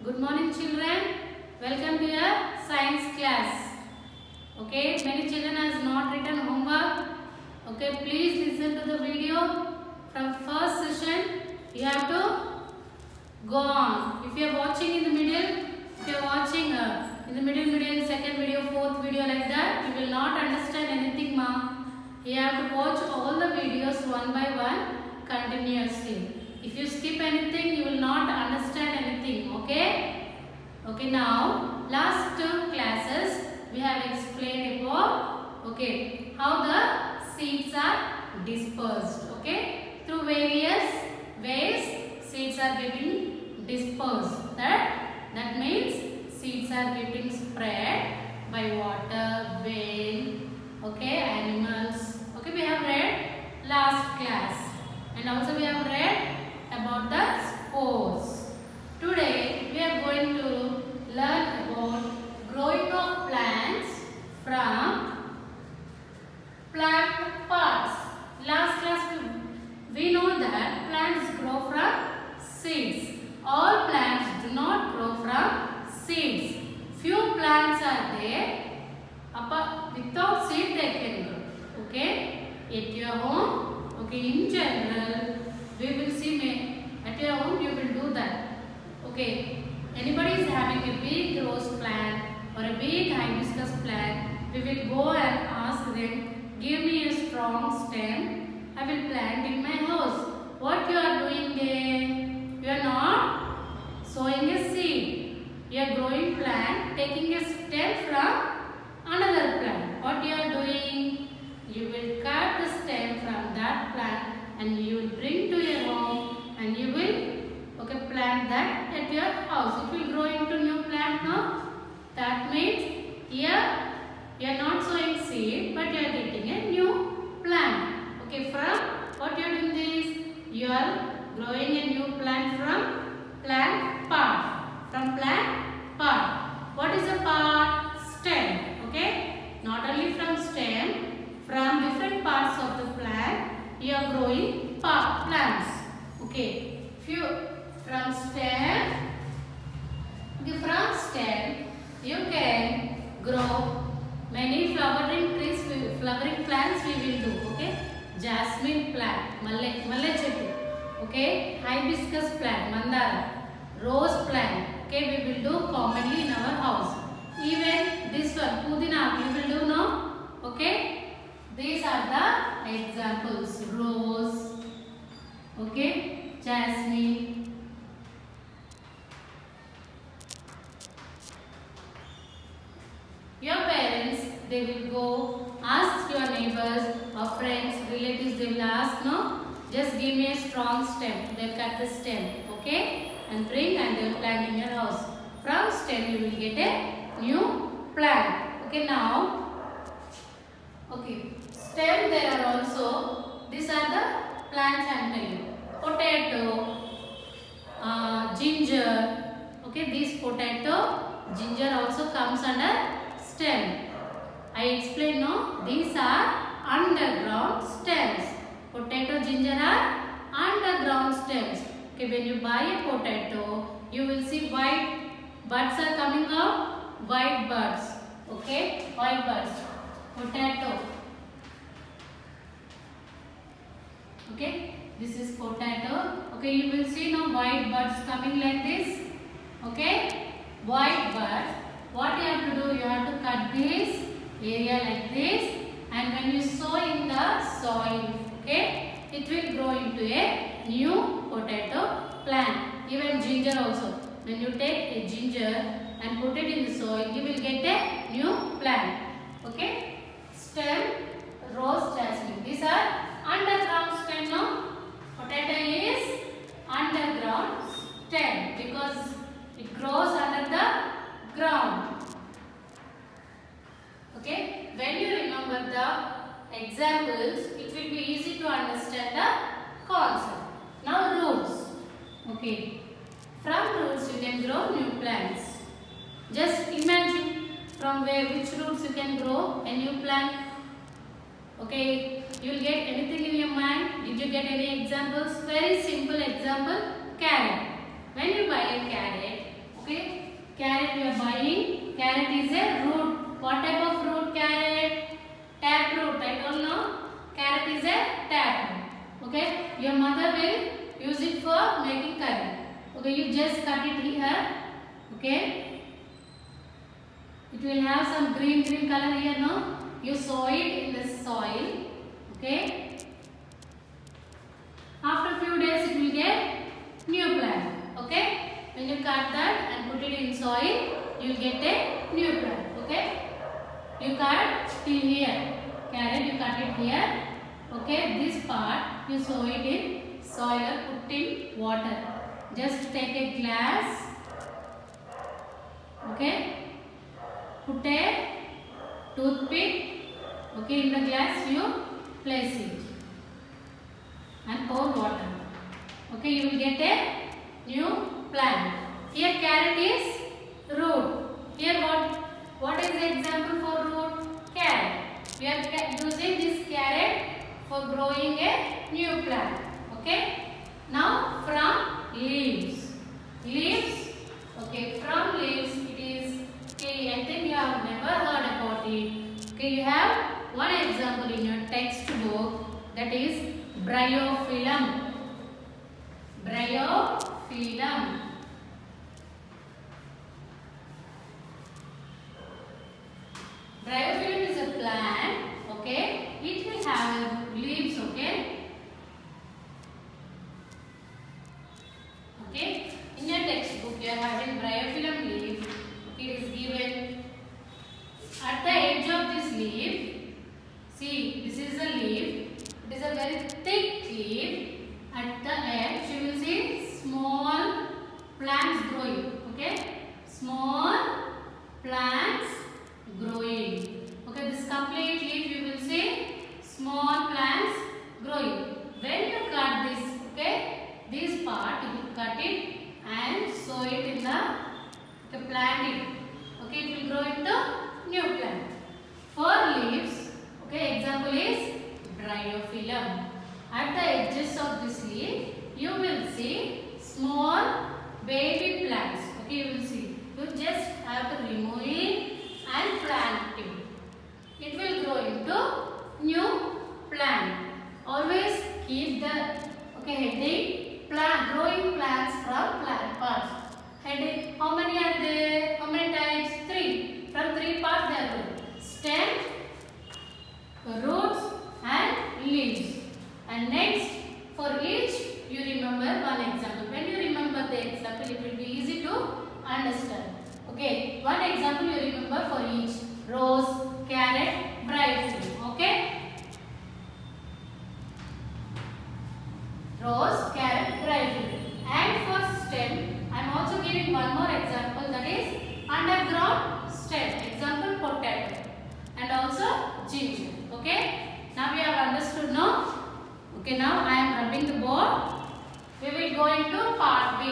Good morning children. Welcome to your science class. Okay, many children has not written homework. Okay, please listen to the video from first session. You have to go on. If you are watching in the middle, if you are watching in the middle, second video, fourth video like that, you will not understand anything, ma'am. You have to watch all the videos one by one continuously. If you skip anything, you will not understand anything. Okay? Okay, now last two classes we have explained about how the seeds are dispersed. Okay? Through various ways seeds are getting dispersed. That means seeds are getting spread by water, wind, animals. Okay, we have read last class, and also we have read about the spores. Today we are going to learn about growing of plants from plant parts. Last class we know that plants grow from seeds. All plants do not grow from seeds. Few plants are there, without seed they can grow. Okay, at your home. In general, we will see at your home you will do that. Okay, anybody is having a big rose plant or a big hibiscus plant, we will go and ask them, give me a strong stem, I will plant in my house. What you are doing there? You are not sowing a seed. You are growing plant, taking a stem from another plant. What you are doing? You will cut the stem from that plant and you will bring to your home and you will plant that at your house. It will grow into new plant now. That means here you are not sowing seed but you are getting a new plant. Okay, from what you are doing this? You are growing a new plant from plant part. From plant part. What is a part? Stem. Okay, not only from stem, from different parts of the plant you are growing plants. Okay, from stem you can grow many flowering trees, flowering plants we will do. Okay, jasmine plant, malle chettu. Okay, hibiscus plant, mandara, rose plant. Okay, we will do commonly in our house. Even this one, pudina, we will do now. Okay. These are the examples. Rose, jasmine, your parents, they will go ask your neighbors or friends, relatives, they will ask, no, just give me a strong stem. They will cut the stem, and bring and they will plant in your house. From stem you will get a new plant. Now, stem there are also, these are the plants I am telling you. Potato, ginger. This potato, ginger also comes under stem. I explained, no, these are underground stems. Potato, ginger are underground stems. When you buy a potato, you will see white buds are coming out. White buds. White buds. Potato. This is potato. You will see now white buds coming like this. White buds. What you have to do? You have to cut this area like this, and when you sow in the soil, it will grow into a new potato plant. Even ginger also. When you take a ginger and put it in the soil, you will get a new plant. Stem, rose, jasmine. These are underground stem. No? Potato is underground stem because it grows under the ground. When you remember the examples, it will be easy to understand the concept. Now roots. From roots you can grow new plants. Just imagine from which roots you can grow a new plant. You will get anything in your mind. Did you get any examples? Very simple example, carrot. When you buy a carrot, okay, Carrot is a root. What type of root? Carrot? Tap root. I don't know. Carrot is a tap root. Okay. Your mother will use it for making curry. Okay. You just cut it here. Okay. It will have some green color here. No. You sow it in the soil. Okay. After few days it will get new plant. Okay. When you cut that and put it in soil, you will get a new plant. Okay. You cut till here. Carrot, you cut it here. Okay. This part you sow it in soil or put in water. Just take a glass. Okay. Put a toothpick. Okay. In the glass you place it and pour water. Okay. You will get a new plant. Here carrot is root. Here what is the example for root? Carrot. We are using this carrot for growing a new plant. Okay. Now from leaves. Leaves. Okay. From leaves it is. Okay. I think you have never heard about it. Okay. You have one example in your textbook, that is bryophyllum. Bryophyllum. Bryophyllum is a plant. Okay. It will have leaves. Okay. Okay. In your textbook you are having bryophyllum leaf. It is given at the edge of this leaf. See, this is a leaf. It is a very thick leaf. At the edge you will see small plants growing. Okay. Small plants growing. Okay. This complete leaf you will see small plants growing. When you cut this, okay, this part you will cut it and sow it in the plant it. Okay. It will grow into new plant. For leaves, okay, example is bryophyllum. At the edges of this leaf, you will see small baby plants. Okay, you will see. You just have to remove it and plant it. It will grow into new plant. Always keep the heading growing plants from plant parts. Heading, how many are there? How many types? 3. From 3 parts they are growing. Stem, roots and leaves. And next, for each you remember one example. When you remember the example, it will be easy to understand. Okay, one example you remember for each. Rose, carrot, bryophyllum. Okay. Rose, carrot, bryophyllum. And for stem, I am also giving one more example, that is underground stem. Example, potato. And also ginger. Okay. Now we have understood now. Okay, now I am rubbing the board. We will go into part B.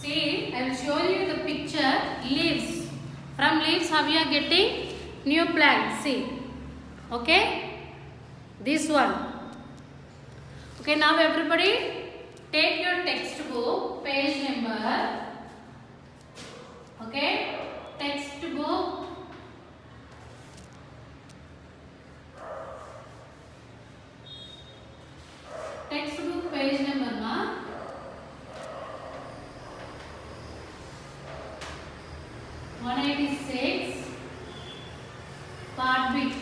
See, I will show you the picture. Leaves. From leaves, how we are getting new plants. See. Okay. This one. Okay, now everybody take your textbook, page number. Okay, textbook. Textbook page number ma. (186). Part B.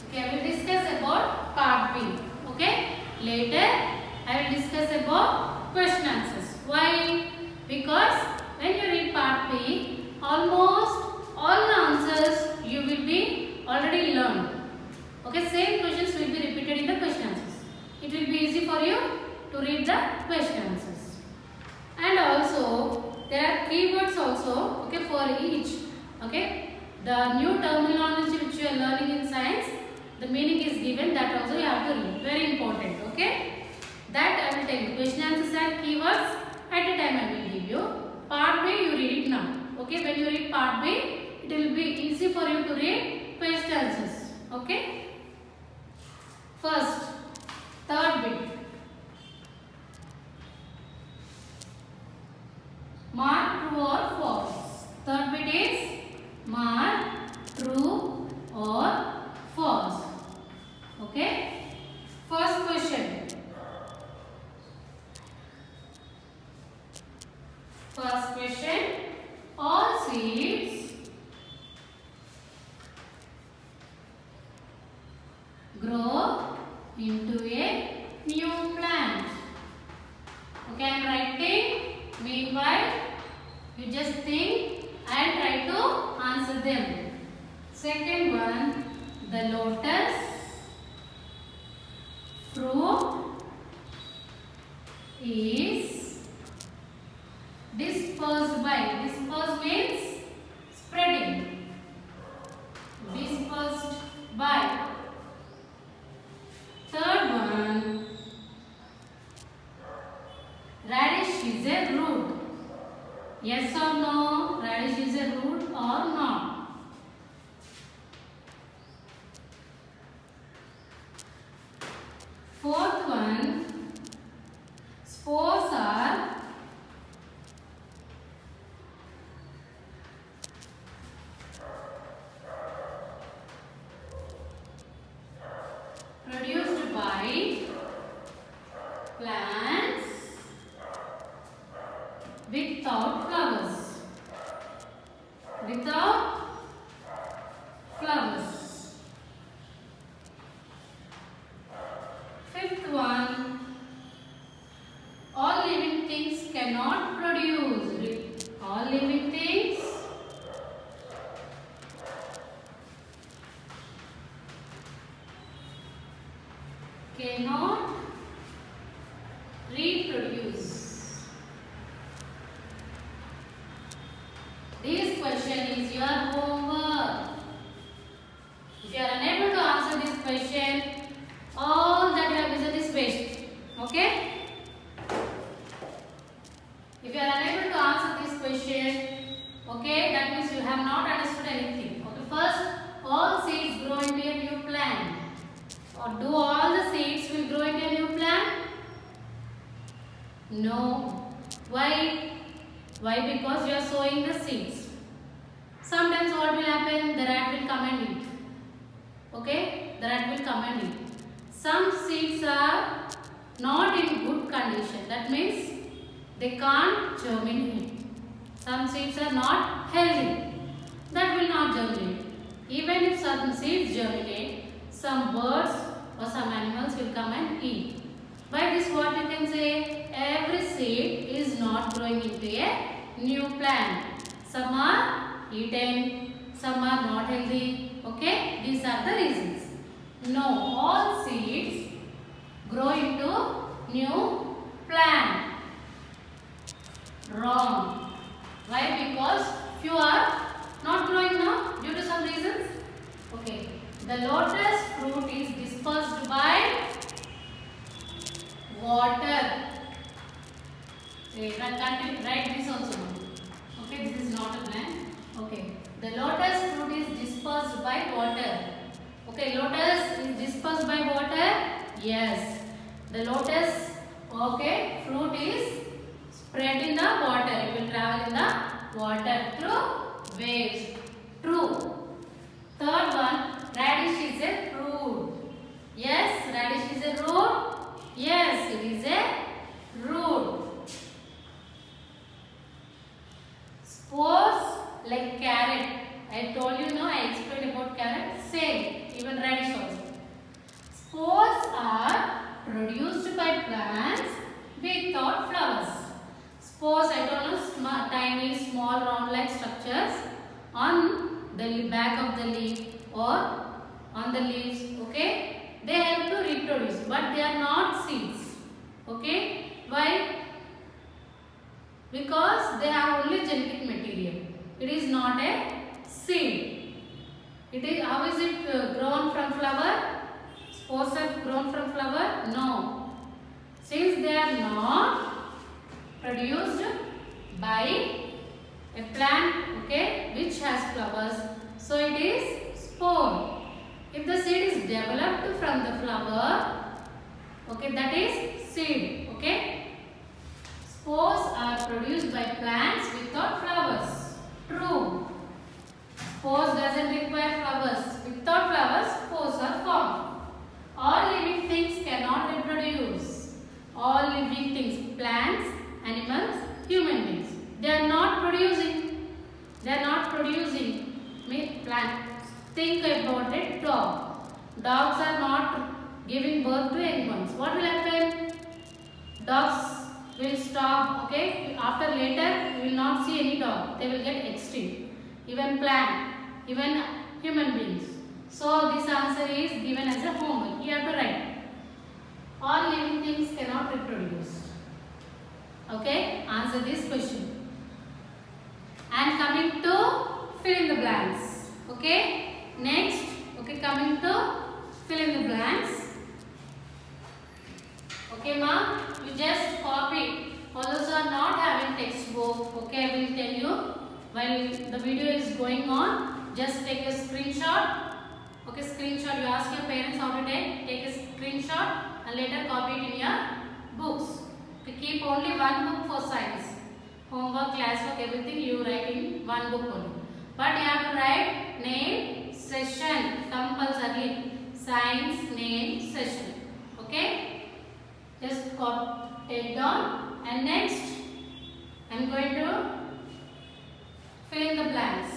Okay, I will discuss about part B. Okay. Later, I will discuss about question answers. Why? Because when you read part B, almost all the answers you will be already learned. Okay, same questions will be repeated in the question answers. It will be easy for you to read the question answers. And also, there are keywords also. Okay, for each. Okay, the new terminology which you are learning in science, the meaning is given, that also you have to read. Very important. Okay. That I will tell you. Question answers and keywords at a time I will give you. Part B you part B. It will be easy for you to read questions. Okay. First, third bit. Mark true or false. Third bit is mark true or false. Okay. First question. First question. All seeds grow into a new plant. Okay, I am writing. Meanwhile, you just think and try to answer them. Second one, the lotus fruit is dispersed by. Dispersed means spreading. Dispersed by. Third one, radish is a root. Yes or no? Radish is a root or not? Fourth one, spores are produced by plants without flowers. Without flowers. Fifth one, all living things cannot produce. All living things cannot reproduce. This question is your homework. If you are unable to answer this question, all that you have listened is waste. Okay? If you are unable to answer this question, okay, that means you have not understood anything. Okay, first, all seeds grow into a new plant. Or do all the seeds will grow into a new plant? No. Why? Why? Because you are sowing the seeds. Sometimes what will happen? The rat will come and eat. Okay? The rat will come and eat. Some seeds are not in good condition. That means they can't germinate. Some seeds are not healthy. That will not germinate. Even if certain seeds germinate, some birds or some animals will come and eat. By this what you can say? Every seed is not growing into a new plant. Some are eaten, some are not healthy. Okay, these are the reasons. No, all seeds grow into new plant. Wrong. Why? Because few are not growing now due to some reasons. Okay, the lotus fruit is dispersed by water. Write this also. Okay, this is not a plant. Okay, the lotus fruit is dispersed by water. Okay, lotus is dispersed by water. Yes, the lotus, okay, fruit is spread in the water. It will travel in the water through waves. True. Third one, radish is a root. Yes, radish is a root. Yes, it is a root. Spores like carrot. I told you, no, I explained about carrot. Same, even radish also. Spores are produced by plants without flowers. Spores, I don't know, tiny, small, round-like structures on the back of the leaf or on the leaves. Okay, they help to reproduce, but they are not seeds. Okay, why? Because they have only genetic material. It is not a seed. It is, how is it grown from flower? Spores have grown from flower? No. Since they are not produced by A plant, okay, which has flowers, so it is spore. If the seed is developed from the flower, okay, that is seed, okay. Spores are produced by plants without flowers. True. Spores doesn't require flowers. Without flowers, spores are formed. All living things cannot reproduce. All living things, plants, animals, human beings, they are not producing. They are not producing. Plants. Think about it. Dog. Dogs are not giving birth to young ones. What will happen? Dogs will stop. Okay. After later, you will not see any dog. They will get extinct. Even plant. Even human beings. So this answer is given as a homework. You have to write. All living things cannot reproduce. Okay, answer this question. And coming to fill in the blanks. Okay, next. Okay, coming to fill in the blanks. Okay, ma, you just copy. For those who are not having textbook, okay, I will tell you while the video is going on. Just take a screenshot. Okay, screenshot. You ask your parents how to take a screenshot and later copy it in your books. To keep only one book for science. Homework, classwork, everything you write in one book only. But you have to write name, session, compulsory. Science, name, session. Okay? Just take down. And next, I am going to fill in the blanks.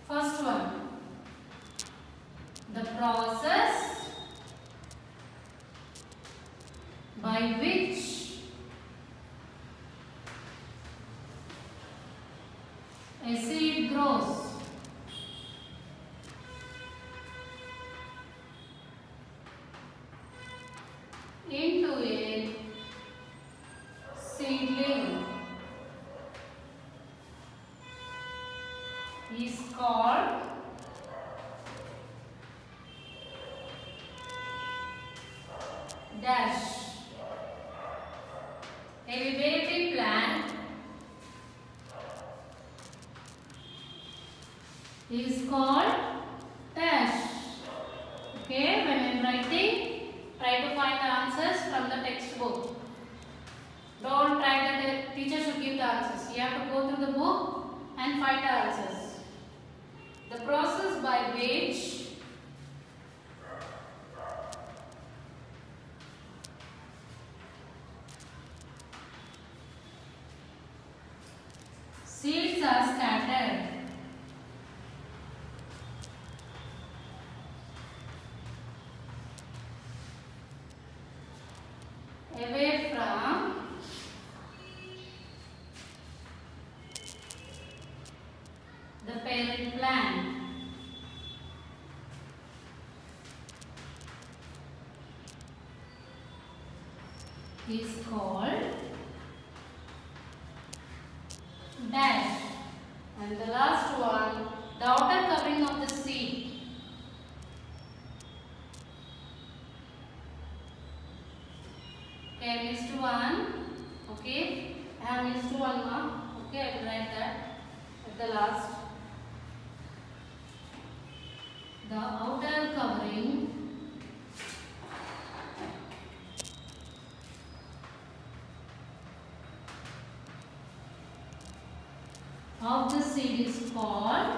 First one, the process by which a seed grows. Into a seedling is called dash. A vegetative plant is called dash. Okay, when I am writing, try to find the answers from the textbook. Don't try that the teacher should give the answers. You have to go through the book and find the answers. The process by which seeds are scattered away from the parent plant. Is called dash. And the last one, the outer covering of the seed. Okay, I missed one. Okay, I have missed one more. Okay, I will write that at the last. The outer covering of the seed is called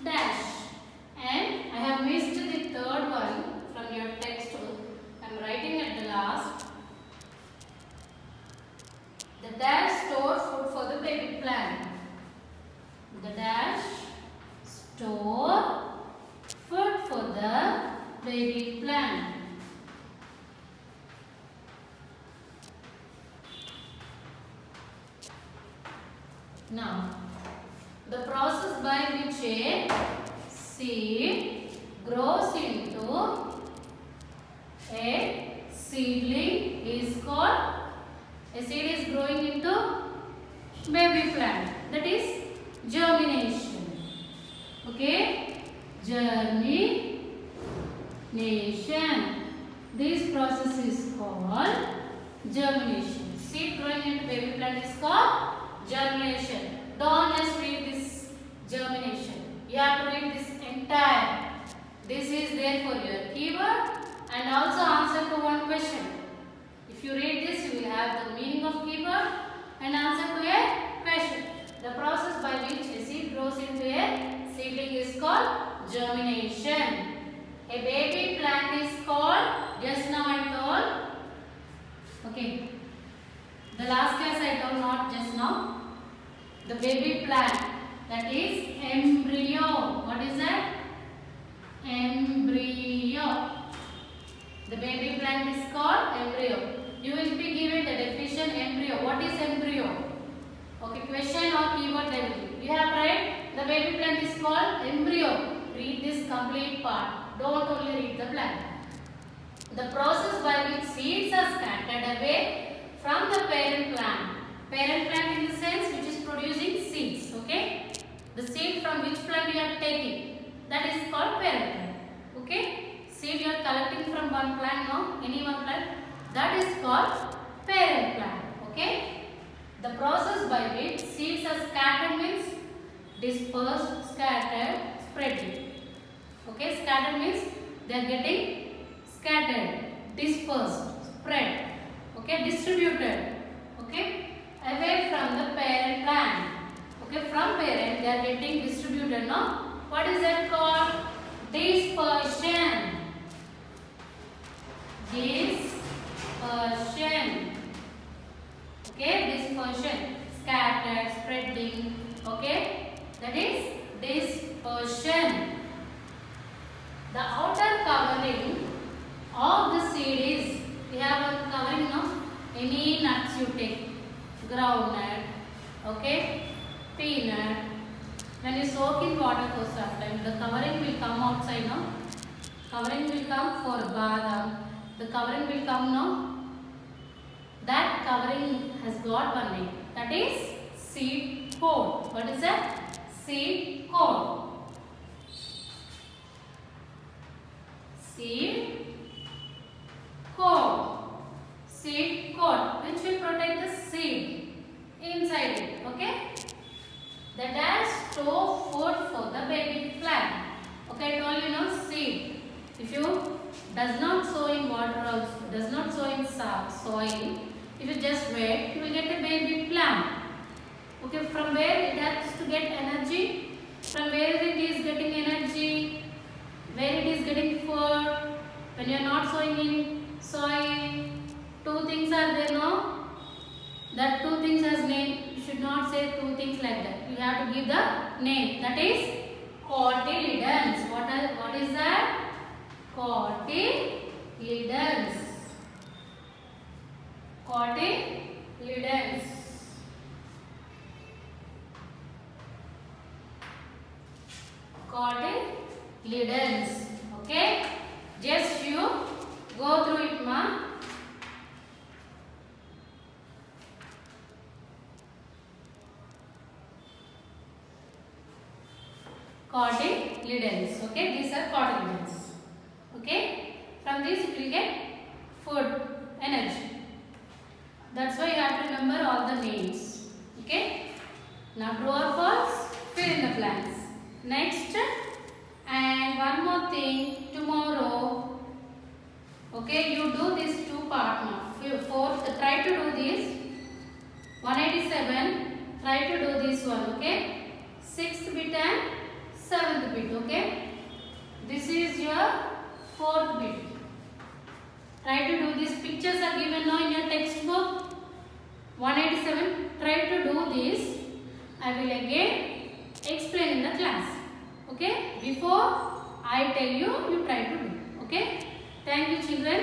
dash. And I have missed the third one from your textbook. I am writing at the last. The dash store food for the baby plant. The dash store food for the baby plant. Now, the process by which a seed grows into a seedling is called, a seed is growing into baby plant, that is germination. Okay, germination. This process is called germination. Seed growing into baby plant is called germination. Don't just read this germination. You have to read this entire. This is there for your keyword and also answer to one question. If you read this, you will have the meaning of keyword and answer to a question. The process by which a seed grows into a seedling is called germination. A baby plant is called, just now I told, okay, the last class I told, not just now. The baby plant, that is embryo. What is that? Embryo. The baby plant is called embryo. You will be given the definition embryo. What is embryo? Okay, question or keyword they will give. You have read the baby plant is called embryo. Read this complete part. Don't only read the plant. The process by which seeds are scattered away from the parent plant. Parent plant in the sense which is producing seeds. Okay. The seed from which plant you are taking, that is called parent plant. Okay. Seed you are collecting from one plant, no, any one plant, that is called parent plant. Okay. The process by which seeds are scattered means dispersed, scattered, spreading. Okay, scattered means they are getting scattered, dispersed, spread, okay, distributed, okay, away from the parent plant. Okay, from parent they are getting distributed, no? What is that called? Dispersion. Dispersion. Okay, dispersion, scattered, spreading, okay, that is dispersion. The outer covering of the seed is, we have a covering of any nuts you take, groundnut, okay, peanut. When you soak in water for some time, the covering will come outside, no? Covering will come for badam. The covering will come, no? That covering has got one name, that is seed pod. What is that? Seed pod. Seed pod. Seed pod, which will protect the seed inside it. Okay. The dash store food for the baby plant. Okay, I told you, no, seed. If you does not sow in water also, does not sow in soil, if you just wait, you will get a baby plant. Okay, from where it has to get energy? From where it is getting energy? Where it is getting food? When you are not sowing in soil, two things are there, no? That two things has name. You should not say two things like that. You have to give the name. That is cotyledons. What is that? Cotyledons. Cotyledons. Cotyledons. Okay? Just you go through it, ma. Cotyledons. Okay? These are cotyledons. Okay? From this you will get food, energy. That's why you have to remember all the names. Okay? Now true or false? Fill in the blanks. Next, and one more thing, tomorrow, okay, you do this two part now. Fourth, try to do this. 187, try to do this one, okay? 6th bit and 7th bit, okay? This is your 4th bit. Try to do this. Pictures are given now in your textbook. 187, try to do this. I will again explain in the class. Okay? Before I tell you, you try to do. Okay? Thank you, children.